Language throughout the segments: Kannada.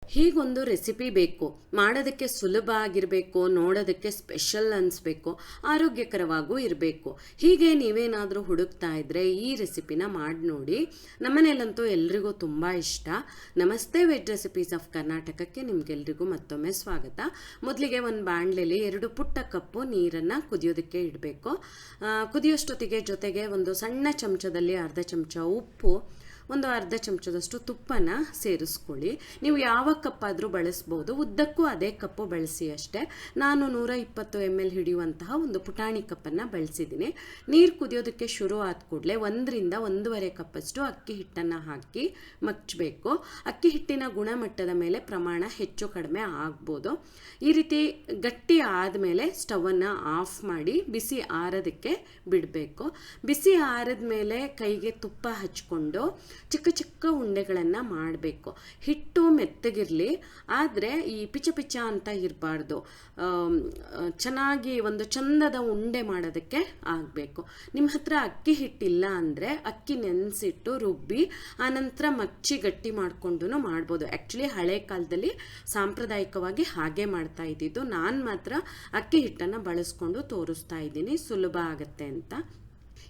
ಹೀಗೊಂದು ರೆಸಿಪಿ ಬೇಕು, ಮಾಡೋದಕ್ಕೆ ಸುಲಭ ಆಗಿರಬೇಕು, ನೋಡೋದಕ್ಕೆ ಸ್ಪೆಷಲ್ ಅನಿಸ್ಬೇಕು, ಆರೋಗ್ಯಕರವಾಗೂ ಇರಬೇಕು. ಹೀಗೆ ನೀವೇನಾದರೂ ಹುಡುಕ್ತಾ ಇದ್ದರೆ ಈ ರೆಸಿಪಿನ ಮಾಡಿ ನೋಡಿ. ನಮ್ಮನೇಲಂತೂ ಎಲ್ರಿಗೂ ತುಂಬ ಇಷ್ಟ. ನಮಸ್ತೆ ವೆಜ್ ರೆಸಿಪೀಸ್ ಆಫ್ ಕರ್ನಾಟಕಕ್ಕೆ ನಿಮಗೆಲ್ರಿಗೂ ಮತ್ತೊಮ್ಮೆ ಸ್ವಾಗತ. ಮೊದಲಿಗೆ ಒಂದು ಬಾಣಲೆಯಲ್ಲಿ 2 ಪುಟ್ಟ ಕಪ್ಪು ನೀರನ್ನು ಕುದಿಯೋದಕ್ಕೆ ಇಡಬೇಕು. ಕುದಿಯೋಷ್ಟೊತ್ತಿಗೆ ಜೊತೆಗೆ ಒಂದು ಸಣ್ಣ ಚಮಚದಲ್ಲಿ ಅರ್ಧ ಚಮಚ ಉಪ್ಪು, ಒಂದು ಅರ್ಧ ಚಮಚದಷ್ಟು ತುಪ್ಪನ ಸೇರಿಸ್ಕೊಳ್ಳಿ. ನೀವು ಯಾವ ಕಪ್ಪಾದರೂ ಬಳಸ್ಬೋದು, ಉದ್ದಕ್ಕೂ ಅದೇ ಕಪ್ಪು ಬಳಸಿ ಅಷ್ಟೇ. ನಾನು 120 ml ಹಿಡಿಯುವಂತಹ ಒಂದು ಪುಟಾಣಿ ಕಪ್ಪನ್ನು ಬಳಸಿದ್ದೀನಿ. ನೀರು ಕುದಿಯೋದಕ್ಕೆ ಶುರು ಆದ ಕೂಡಲೇ 1 ರಿಂದ 1.5 ಕಪ್ಪಷ್ಟು ಅಕ್ಕಿ ಹಿಟ್ಟನ್ನು ಹಾಕಿ ಮಚ್ಚಬೇಕು. ಅಕ್ಕಿ ಹಿಟ್ಟಿನ ಗುಣಮಟ್ಟದ ಮೇಲೆ ಪ್ರಮಾಣ ಹೆಚ್ಚು ಕಡಿಮೆ ಆಗ್ಬೋದು. ಈ ರೀತಿ ಗಟ್ಟಿ ಆದಮೇಲೆ ಸ್ಟವನ್ನು ಆಫ್ ಮಾಡಿ ಬಿಸಿ ಆರೋದಕ್ಕೆ ಬಿಡಬೇಕು. ಬಿಸಿ ಆರಿದ ಮೇಲೆ ಕೈಗೆ ತುಪ್ಪ ಹಚ್ಕೊಂಡು ಚಿಕ್ಕ ಚಿಕ್ಕ ಉಂಡೆಗಳನ್ನು ಮಾಡಬೇಕು. ಹಿಟ್ಟು ಮೆತ್ತಗಿರಲಿ, ಆದರೆ ಈ ಪಿಚ ಪಿಚ ಅಂತ ಇರಬಾರ್ದು. ಚೆನ್ನಾಗಿ ಒಂದು ಚಂದದ ಉಂಡೆ ಮಾಡೋದಕ್ಕೆ ಆಗಬೇಕು. ನಿಮ್ಮ ಹತ್ರ ಅಕ್ಕಿ ಹಿಟ್ಟಿಲ್ಲ ಅಂದರೆ ಅಕ್ಕಿ ನೆನೆಸಿಟ್ಟು ರುಬ್ಬಿ ಆನಂತರ ಮಚ್ಚಿ ಗಟ್ಟಿ ಮಾಡಿಕೊಂಡು ಮಾಡ್ಬೋದು. ಆ್ಯಕ್ಚುಲಿ ಹಳೆ ಕಾಲದಲ್ಲಿ ಸಾಂಪ್ರದಾಯಿಕವಾಗಿ ಹಾಗೆ ಮಾಡ್ತಾ ಇದ್ದಿದ್ದು. ನಾನು ಮಾತ್ರ ಅಕ್ಕಿ ಹಿಟ್ಟನ್ನು ಬಳಸ್ಕೊಂಡು ತೋರಿಸ್ತಾ ಇದ್ದೀನಿ, ಸುಲಭ ಆಗುತ್ತೆ ಅಂತ.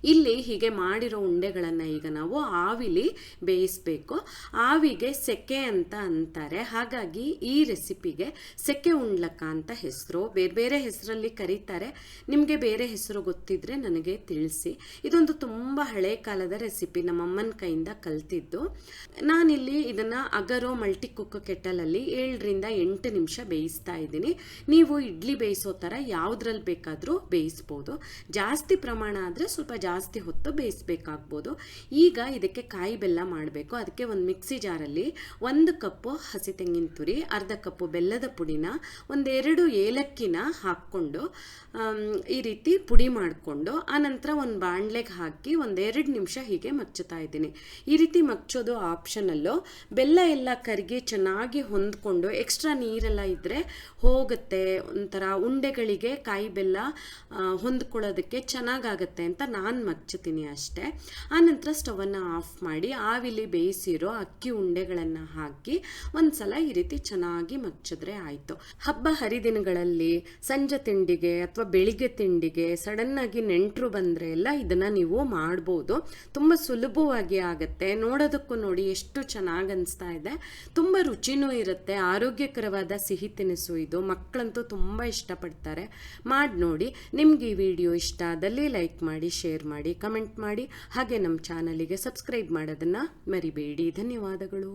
ಇಲ್ಲಿ ಹೀಗೆ ಮಾಡಿರೋ ಉಂಡೆಗಳನ್ನು ಈಗ ನಾವು ಆವಿಲಿ ಬೇಯಿಸಬೇಕು. ಆವಿಗೆ ಸೆಕೆ ಅಂತ ಅಂತಾರೆ, ಹಾಗಾಗಿ ಈ ರೆಸಿಪಿಗೆ ಸೆಕೆ ಉಂಡ್ಲಕ್ಕ ಅಂತ ಹೆಸರು. ಬೇರೆ ಬೇರೆ ಹೆಸರಲ್ಲಿ ಕರೀತಾರೆ. ನಿಮಗೆ ಬೇರೆ ಹೆಸರು ಗೊತ್ತಿದ್ರೆ ನನಗೆ ತಿಳಿಸಿ. ಇದೊಂದು ತುಂಬ ಹಳೆ ಕಾಲದ ರೆಸಿಪಿ, ನಮ್ಮಮ್ಮನ ಕೈಯಿಂದ ಕಲ್ತಿದ್ದು. ನಾನಿಲ್ಲಿ ಇದನ್ನು ಅಗರೋ ಮಲ್ಟಿ ಕುಕ್ ಕೆಟಲಲ್ಲಿ 7 ರಿಂದ 8 ನಿಮಿಷ ಬೇಯಿಸ್ತಾ ಇದ್ದೀನಿ. ನೀವು ಇಡ್ಲಿ ಬೇಯಿಸೋ ಥರ ಯಾವುದ್ರಲ್ಲಿ ಬೇಕಾದರೂ ಬೇಯಿಸ್ಬೋದು. ಜಾಸ್ತಿ ಪ್ರಮಾಣ ಆದರೆ ಸ್ವಲ್ಪ ಜಾಸ್ತಿ ಹೊತ್ತು ಬೇಯಿಸಬೇಕಾಗ್ಬೋದು. ಈಗ ಇದಕ್ಕೆ ಕಾಯಿ ಬೆಲ್ಲ ಮಾಡಬೇಕು. ಅದಕ್ಕೆ ಒಂದು ಮಿಕ್ಸಿ ಜಾರಲ್ಲಿ 1 ಕಪ್ಪು ಹಸಿ ತೆಂಗಿನ ತುರಿ, ಅರ್ಧ ಕಪ್ಪು ಬೆಲ್ಲದ ಪುಡಿನ, 1-2 ಏಲಕ್ಕಿನ ಹಾಕ್ಕೊಂಡು ಈ ರೀತಿ ಪುಡಿ ಮಾಡಿಕೊಂಡು ಆನಂತರ ಒಂದು ಬಾಣಲೆಗೆ ಹಾಕಿ 1-2 ನಿಮಿಷ ಹೀಗೆ ಮಚ್ಚುತ್ತಾ ಇದ್ದೀನಿ. ಈ ರೀತಿ ಮಚ್ಚೋದು ಆಪ್ಷನಲ್ಲು. ಬೆಲ್ಲ ಎಲ್ಲ ಕರಗಿ ಚೆನ್ನಾಗಿ ಹೊಂದ್ಕೊಂಡು ಎಕ್ಸ್ಟ್ರಾ ನೀರೆಲ್ಲ ಇದ್ದರೆ ಹೋಗುತ್ತೆ, ಒಂಥರ ಉಂಡೆಗಳಿಗೆ ಕಾಯಿ ಬೆಲ್ಲ ಹೊಂದ್ಕೊಳ್ಳೋದಕ್ಕೆ ಚೆನ್ನಾಗಾಗತ್ತೆ ಅಂತ ನಾನು ಮಚ್ಚುತ್ತೀನಿ ಅಷ್ಟೇ. ಆನಂತರ ಸ್ಟವನ್ನು ಆಫ್ ಮಾಡಿ ಆವಿಲಿ ಬೇಯಿಸಿರೋ ಅಕ್ಕಿ ಉಂಡೆಗಳನ್ನು ಹಾಕಿ ಒಂದ್ಸಲ ಈ ರೀತಿ ಚೆನ್ನಾಗಿ ಮಚ್ಚಿದ್ರೆ ಆಯಿತು. ಹಬ್ಬ ಹರಿದಿನಗಳಲ್ಲಿ ಸಂಜೆ ತಿಂಡಿಗೆ ಅಥವಾ ಬೆಳಿಗ್ಗೆ ತಿಂಡಿಗೆ ಸಡನ್ನಾಗಿ ನೆಂಟರು ಬಂದರೆ ಎಲ್ಲ ಇದನ್ನು ನೀವು ಮಾಡ್ಬೋದು. ತುಂಬ ಸುಲಭವಾಗಿ ಆಗುತ್ತೆ. ನೋಡೋದಕ್ಕೂ ನೋಡಿ ಎಷ್ಟು ಚೆನ್ನಾಗಿ ಅನಿಸ್ತಾ ಇದೆ. ತುಂಬ ರುಚಿನೂ ಇರುತ್ತೆ. ಆರೋಗ್ಯಕರವಾದ ಸಿಹಿ ತಿನಿಸು ಇದು. ಮಕ್ಕಳಂತೂ ತುಂಬ ಇಷ್ಟಪಡ್ತಾರೆ. ಮಾಡಿ ನೋಡಿ. ನಿಮ್ಗೆ ಈ ವಿಡಿಯೋ ಇಷ್ಟ ಆದಲ್ಲಿ ಲೈಕ್ ಮಾಡಿ, ಶೇರ್ ಮಾಡಿ, ಕಮೆಂಟ್ ಮಾಡಿ, ಹಾಗೆ ನಮ್ಮ ಚಾನಲಿಗೆ ಸಬ್ಸ್ಕ್ರೈಬ್ ಮಾಡೋದನ್ನು ಮರಿಬೇಡಿ. ಧನ್ಯವಾದಗಳು.